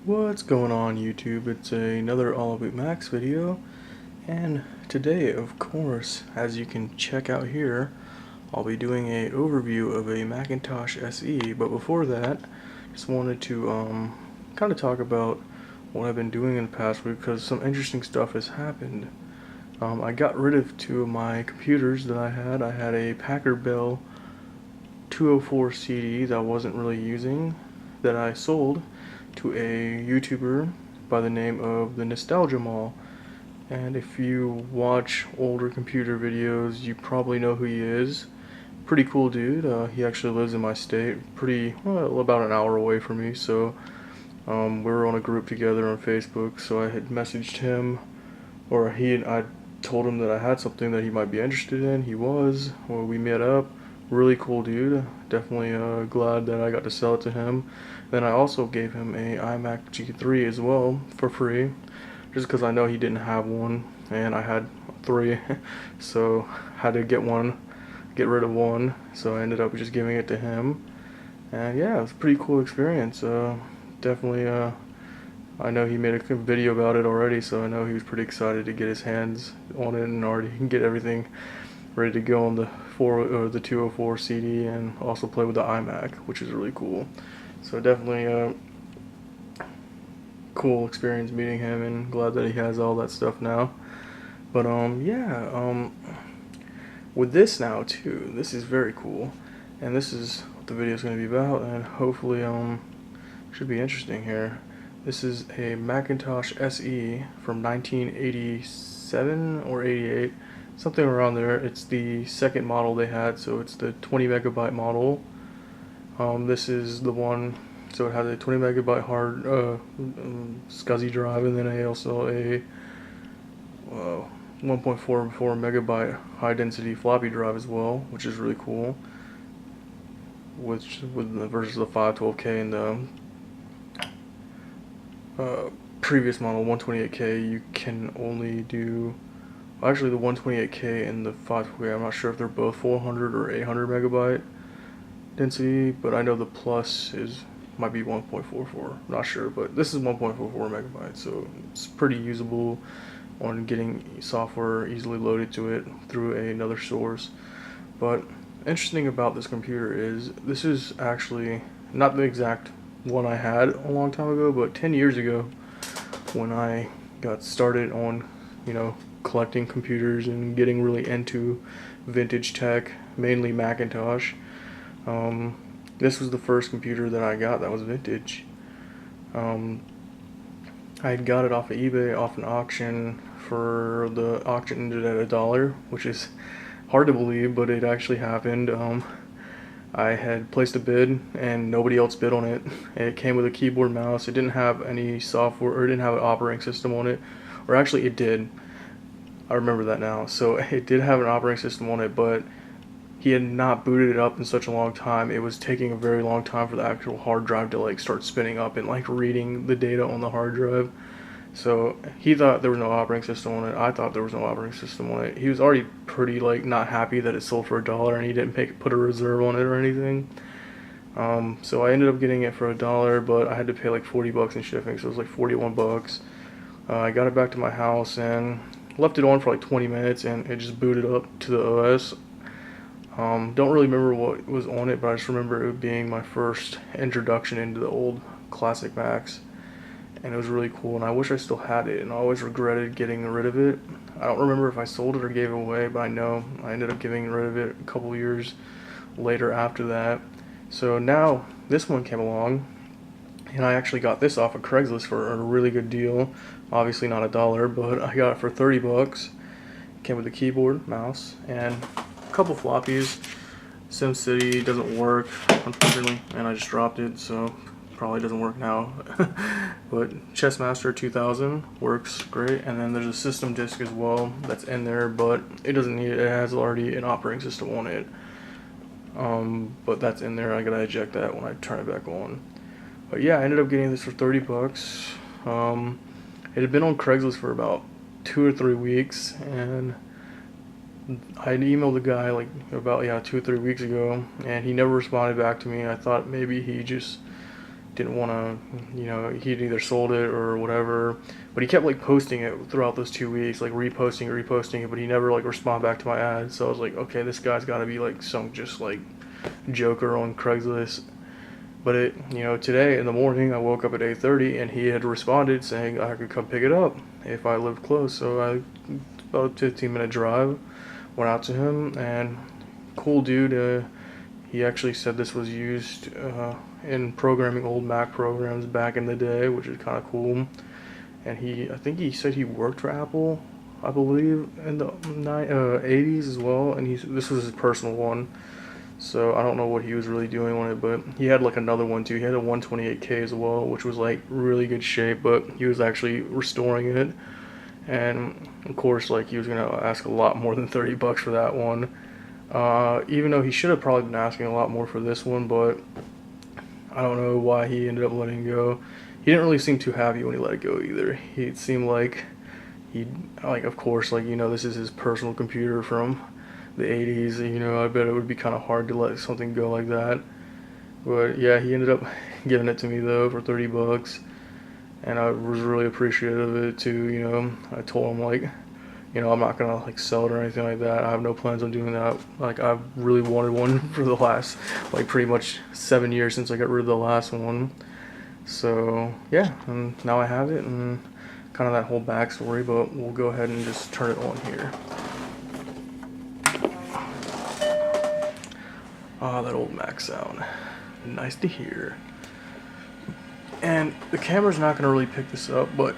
What's going on YouTube? It's another All About Max video, and today, of course, as you can check out here, I'll be doing a overview of a Macintosh SE. But before that, just wanted to kind of talk about what I've been doing in the past week because some interesting stuff has happened. I got rid of two of my computers that I had. I had a Packard Bell 204 CD that I wasn't really using that I sold to a YouTuber by the name of the Nostalgia Mall. And if you watch older computer videos, you probably know who he is. Pretty cool dude. He actually lives in my state, about an hour away from me. So we were on a group together on Facebook. So I had messaged him, or he and I told him that I had something that he might be interested in. He was. Well, we met up. Really cool dude. Definitely glad that I got to sell it to him. Then I also gave him a iMac G3 as well for free, just because I know he didn't have one and I had three, so had to get rid of one. So I ended up just giving it to him, and yeah, it was a pretty cool experience. Definitely. I know he made a video about it already, so I know he was pretty excited to get his hands on it and already get everything ready to go on the 204 CD, and also play with the iMac, which is really cool. So definitely a cool experience meeting him, and glad that he has all that stuff now. But yeah, with this now too, this is very cool, and this is what the video is going to be about, and hopefully should be interesting here. This is a Macintosh SE from 1987 or 88, something around there. It's the second model they had, so it's the 20 megabyte model. This is the one, so it has a 20 megabyte hard SCSI drive, and then also a 1.44 megabyte high density floppy drive as well, which is really cool. Which with the versus the 512K and the previous model 128K, you can only do. Actually, the 128K and the 512K, I'm not sure if they're both 400 or 800 megabyte density, but I know the plus might be 1.44. Not sure, but this is 1.44 megabytes, so it's pretty usable on getting software easily loaded to it through another source. But interesting about this computer is this is actually not the exact one I had a long time ago, but 10 years ago when I got started on, collecting computers and getting really into vintage tech, mainly Macintosh. This was the first computer that I got that was vintage. I had got it off of eBay, off an auction. For the auction ended at $1, which is hard to believe, but it actually happened. I had placed a bid and nobody else bid on it. It came with a keyboard, mouse. It didn't have any software, or it didn't have an operating system on it, or actually it did. I remember that now. So it did have an operating system on it, but he had not booted it up in such a long time. It was taking a very long time for the actual hard drive to start spinning up and reading the data on the hard drive. So he thought there was no operating system on it. I thought there was no operating system on it. He was already pretty not happy that it sold for $1, and he didn't put a reserve on it or anything. So I ended up getting it for $1, but I had to pay like $40 in shipping, so it was like $41. I got it back to my house and left it on for like 20 minutes, and it just booted up to the OS. Don't really remember what was on it, but I just remember it being my first introduction into the old classic Macs, and it was really cool, and I wish I still had it, and I always regretted getting rid of it. I don't remember if I sold it or gave it away, but I know I ended up getting rid of it a couple years later after that. So now this one came along, and I actually got this off of Craigslist for a really good deal. Obviously not $1, but I got it for $30. It came with a keyboard, mouse, and a couple floppies. SimCity doesn't work, unfortunately, and I just dropped it, so probably doesn't work now. But Chessmaster 2000 works great, and then there's a system disk as well that's in there, but it doesn't need it. It has already an operating system on it. But that's in there. I gotta eject that when I turn it back on. But yeah, I ended up getting this for $30. It had been on Craigslist for about 2 or 3 weeks, and I had emailed the guy about 2 or 3 weeks ago, and he never responded back to me. I thought maybe he just didn't want to, you know, he'd either sold it or whatever. But he kept like posting it throughout those 2 weeks, like reposting it, but he never like responded back to my ads. So I was like, okay, this guy's got to be like some just like joker on Craigslist. But it, you know, today in the morning I woke up at 8:30 and he had responded saying I could come pick it up if I lived close. So about a 15-minute drive, went out to him, and cool dude. He actually said this was used in programming old Mac programs back in the day, which is kind of cool. And I think he said he worked for Apple, I believe, in the 80s as well. And this was his personal one, so I don't know what he was really doing on it. But he had like another one too. He had a 128K as well, which was like really good shape, but he was actually restoring it. And of course, like he was gonna ask a lot more than $30 for that one. Even though he should have probably been asking a lot more for this one, but I don't know why he ended up letting it go. He didn't really seem too happy when he let it go either. It seemed like of course, like, you know, this is his personal computer from the 80s, you know, I bet it would be kind of hard to let something go like that. But yeah, he ended up giving it to me though for $30, and I was really appreciative of it too, you know. I told him, like, you know, I'm not gonna like sell it or anything like that. I have no plans on doing that. Like, I've really wanted one for the last like pretty much 7 years since I got rid of the last one. So yeah, and now I have it, and kind of that whole backstory. But we'll go ahead and just turn it on here. Ah, that old Mac sound, nice to hear. And the camera's not gonna really pick this up, but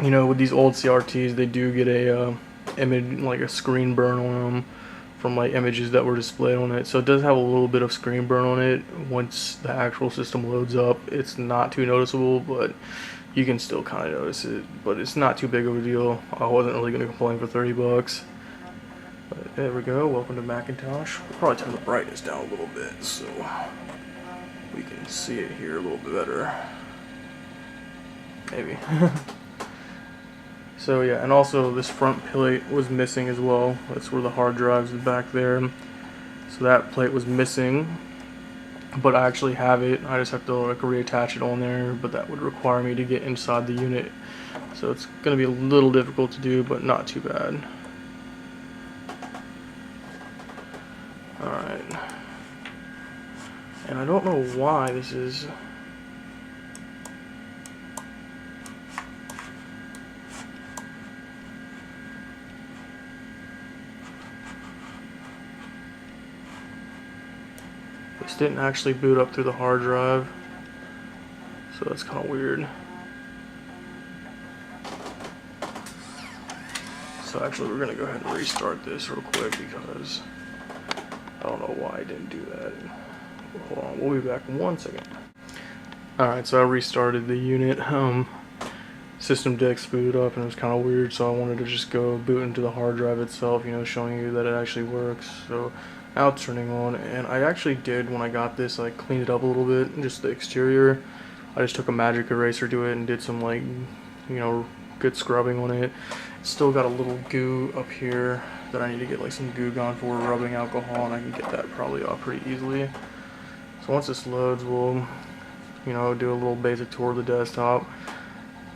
you know, with these old CRTs, they do get a image, like a screen burn on them from like images that were displayed on it. So it does have a little bit of screen burn on it. Once the actual system loads up, it's not too noticeable, but you can still kind of notice it. But it's not too big of a deal. I wasn't really going to complain for $30. But there we go. Welcome to Macintosh. We'll probably turn the brightness down a little bit so we can see it here a little bit better. Maybe. So yeah, and also this front plate was missing as well. That's where the hard drives is back there. So that plate was missing, but I actually have it. I just have to like reattach it on there, but that would require me to get inside the unit. So it's gonna be a little difficult to do, but not too bad. Alright. And I don't know why this is... This didn't actually boot up through the hard drive, so that's kind of weird. So actually we're going to go ahead and restart this real quick because I don't know why I didn't do that. Hold on, we'll be back in 1 second. Alright, so I restarted the unit. System Dex booted up and it was kind of weird, so I wanted to just go boot into the hard drive itself, you know, showing you that it actually works. So now it's turning on, and I actually did, when I got this, I cleaned it up a little bit, just the exterior. I just took a magic eraser to it and did some, like, you know, good scrubbing on it. It's still got a little goo up here that I need to get like some goo gone for rubbing alcohol, and I can get that probably off pretty easily. So once this loads, we'll, you know, do a little basic tour of the desktop,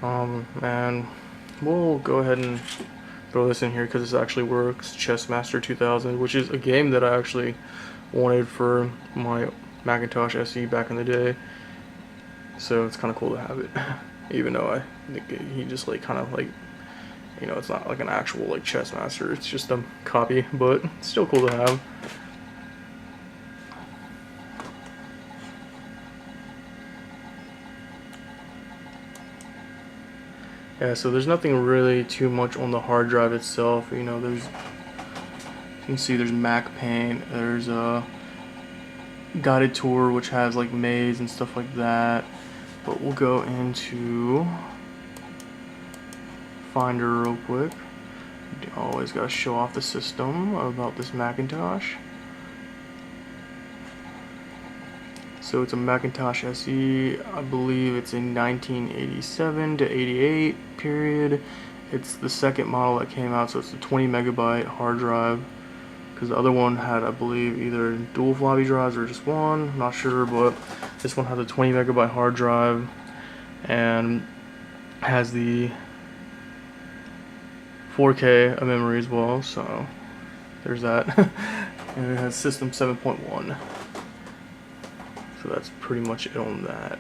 and we'll go ahead and throw this in here because this actually works. Chessmaster 2000, which is a game that I actually wanted for my Macintosh SE back in the day, so it's kind of cool to have it. Even though I think he just like kind of like, you know, it's not like an actual like Chessmaster, it's just a copy, but it's still cool to have. Yeah, so there's nothing really too much on the hard drive itself. You know, you can see there's Mac Paint, there's a guided tour which has like maze and stuff like that. But we'll go into Finder real quick. Always gotta show off the system about this Macintosh. So it's a Macintosh SE, I believe it's in 1987 to 88 period. It's the second model that came out, so it's a 20 megabyte hard drive, because the other one had, I believe, either dual floppy drives or just one, I'm not sure, but This one has a 20 megabyte hard drive and has the 4K of memory as well, so there's that. And it has system 7.1, so that's pretty much it on that.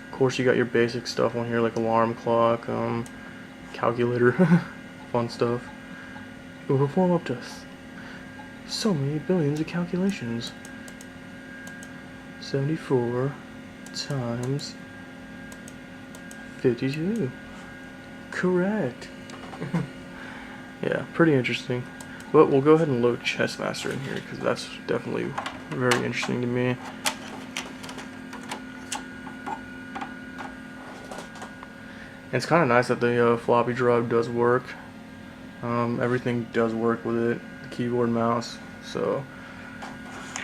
Of course, you got your basic stuff on here like alarm clock, calculator, fun stuff. It will perform up to so many billions of calculations. 74 times 52. Correct. Yeah, pretty interesting. But we'll go ahead and load Chess Master in here because that's definitely very interesting to me. And it's kind of nice that the floppy drive does work. Everything does work with it, the keyboard, mouse. So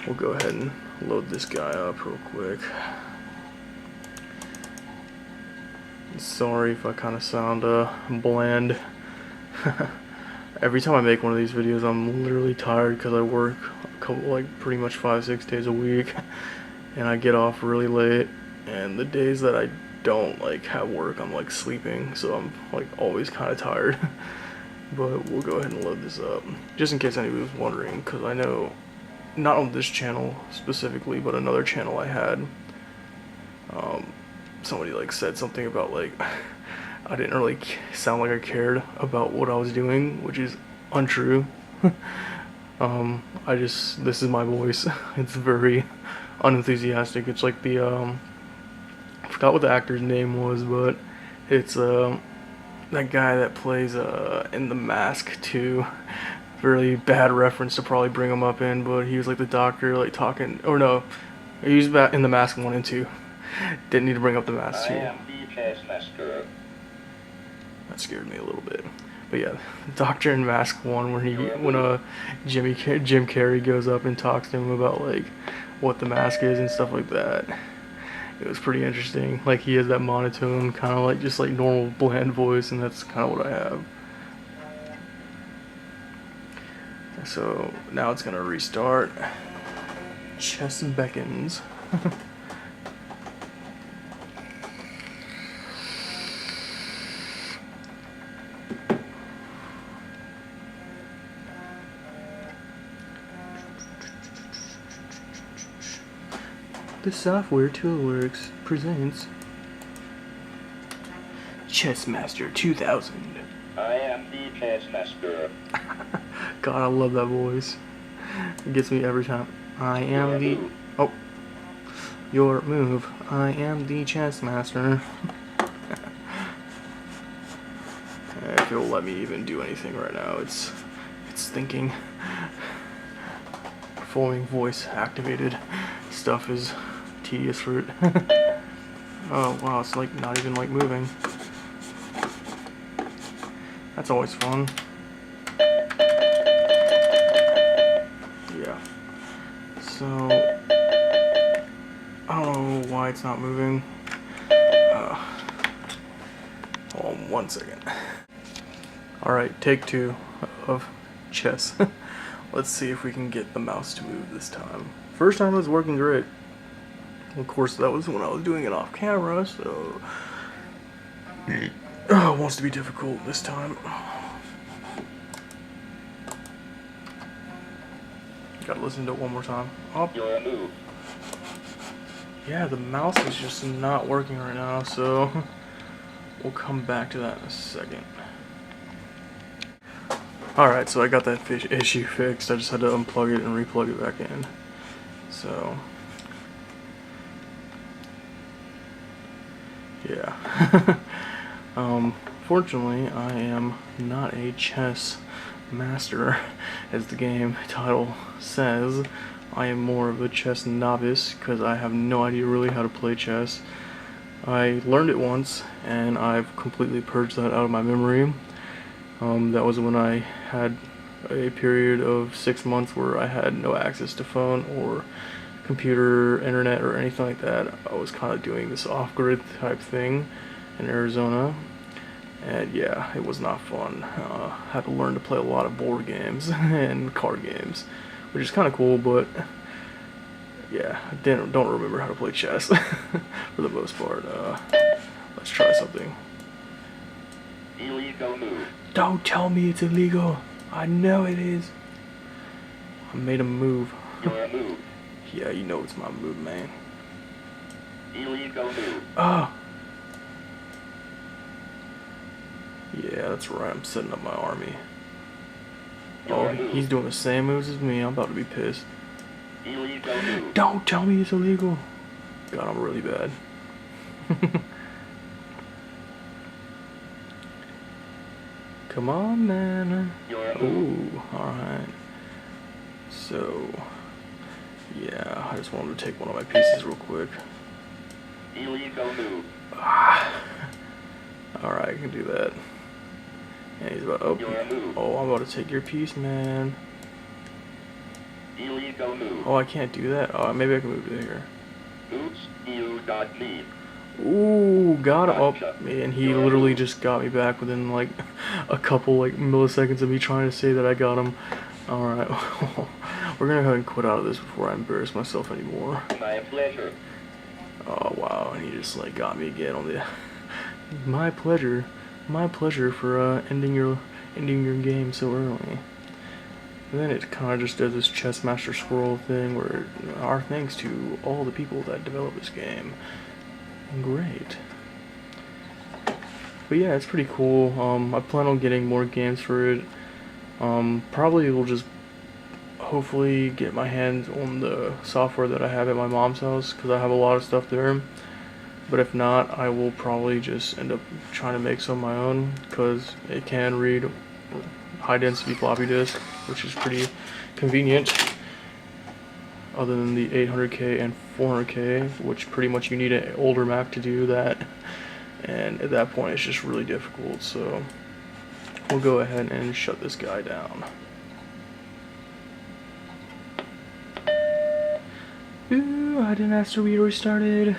we'll go ahead and load this guy up real quick. Sorry if I kind of sound bland. Every time I make one of these videos, I'm literally tired because I work like pretty much 5-6 days a week, and I get off really late. And the days that I don't like have work, I'm like sleeping, so I'm like always kind of tired. But we'll go ahead and load this up, just in case anybody was wondering, because I know, not on this channel specifically, but another channel I had, somebody like said something about like I didn't really sound like I cared about what I was doing, which is untrue. This is my voice. It's very unenthusiastic. It's like the I forgot what the actor's name was, but it's that guy that plays in The Mask 2. Really bad reference to probably bring him up in, but he was like the doctor, like talking, or no, he was back in The Mask 1 and 2. Didn't need to bring up The Mask 2. That scared me a little bit. But yeah, Doctor in Mask 1, when Jim Carrey goes up and talks to him about like what the mask is and stuff like that. It was pretty interesting. Like he has that monotone, kind of like just like normal bland voice, and that's kind of what I have. So now it's gonna restart. Chess beckons. The Software Toolworks presents Chess Master 2000. I am the Chess Master. God, I love that voice. It gets me every time. I am the... Oh. Your move. I am the Chess Master. If it'll let me even do anything right now, it's thinking. Performing voice activated stuff is tedious for it. Oh wow, it's like not even like moving. That's always fun. Yeah. So I don't know why it's not moving. Hold on 1 second. Alright, take 2 of chess. Let's see if we can get the mouse to move this time. First time it was working great. Of course, that was when I was doing it off camera, so it wants to be difficult this time. Gotta listen to it one more time. Oh. Yeah, the mouse is just not working right now, so we'll come back to that in a second. Alright, so I got that issue fixed. I just had to unplug it and replug it back in. So yeah. Fortunately, I am not a chess master, as the game title says. I am more of a chess novice, because I have no idea really how to play chess. I learned it once, and I've completely purged that out of my memory. That was when I had a period of 6 months where I had no access to phone or computer, internet, or anything like that. I was kind of doing this off-grid type thing in Arizona, and yeah, it was not fun. I had to learn to play a lot of board games and card games, which is kind of cool, but yeah, I don't remember how to play chess for the most part. Let's try something. Illegal move. Don't tell me it's illegal. I know it is. I made a move. Your move. Yeah, you know it's my move, man. Illegal move. Ah. Yeah, that's right. I'm setting up my army. Oh, he's doing the same moves as me. I'm about to be pissed. Illegal move. Don't tell me it's illegal. God, I'm really bad. Come on, man. Ooh, alright. So, yeah, I just wanted to take one of my pieces real quick. Illegal move. Alright, I can do that. And he's about, oh, I'm about to take your piece, man. Illegal move. Oh, I can't do that. Oh, maybe I can move to here. Oops, you got me. Ooh, got him. Oh, man, he literally just got me back within like a couple like milliseconds of me trying to say that I got him. Alright, we're gonna go ahead and quit out of this before I embarrass myself anymore. My pleasure. Oh wow, and he just like got me again on the my pleasure for ending your game so early. And then it kind of just does this chess master scroll thing where our thanks to all the people that developed this game. Great. But yeah, it's pretty cool. I plan on getting more games for it. Probably will just hopefully get my hands on the software that I have at my mom's house because I have a lot of stuff there. But if not, I will probably just end up trying to make some of my own because it can read high density floppy disk, which is pretty convenient. Other than the 800K and 400K, which pretty much you need an older Mac to do that, and at that point it's just really difficult. So we'll go ahead and shut this guy down. Ooh, I didn't ask to be restarted.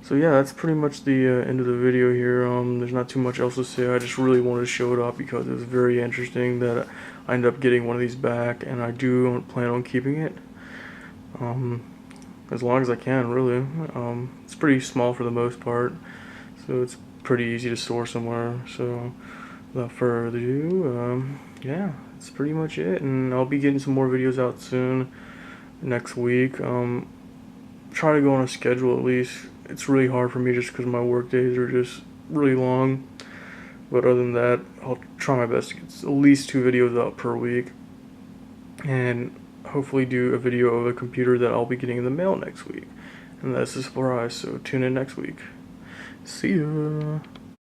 So yeah, that's pretty much the end of the video here. There's not too much else to say. I just really wanted to show it off because it was very interesting that I ended up getting one of these back, and I do plan on keeping it as long as I can, really. It's pretty small for the most part, so it's pretty easy to store somewhere. So without further ado, yeah, that's pretty much it, and I'll be getting some more videos out soon next week. Try to go on a schedule at least. It's really hard for me just because my work days are just really long. But other than that, I'll try my best to get at least 2 videos out per week. And hopefully do a video of a computer that I'll be getting in the mail next week. And that's a surprise, so tune in next week. See ya!